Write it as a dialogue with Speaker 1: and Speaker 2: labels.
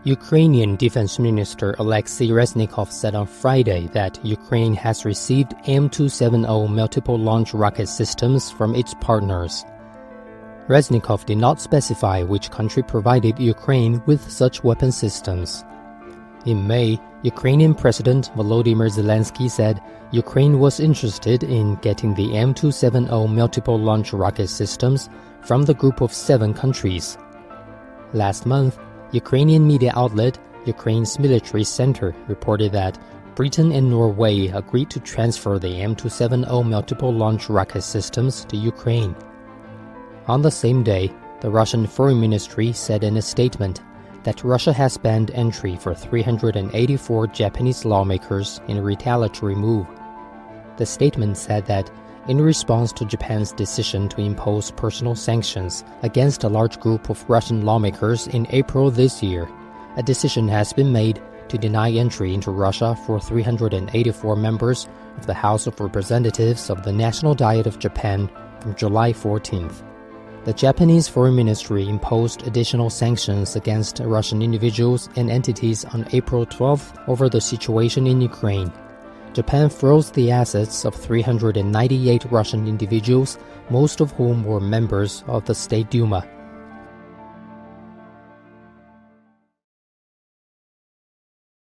Speaker 1: Ukrainian Defense Minister Oleksiy Reznikov said on Friday that Ukraine has received M270 multiple launch rocket systems from its partners. Reznikov did not specify which country provided Ukraine with such weapon systems. In May, Ukrainian President Volodymyr Zelensky said Ukraine was interested in getting the M270 multiple launch rocket systems from the group of 7 countries. Last month, Ukrainian media outlet Ukraine's Military Center reported that Britain and Norway agreed to transfer the M270 multiple launch rocket systems to Ukraine. On the same day, the Russian Foreign Ministry said in a statement that Russia has banned entry for 384 Japanese lawmakers in a retaliatory move. The statement said that in response to Japan's decision to impose personal sanctions against a large group of Russian lawmakers in April this year, a decision has been made to deny entry into Russia for 384 members of the House of Representatives of the National Diet of Japan from July 14th. The Japanese Foreign Ministry imposed additional sanctions against Russian individuals and entities on April 12th over the situation in Ukraine. Japan froze the assets of 398 Russian individuals, most of whom were members of the State Duma.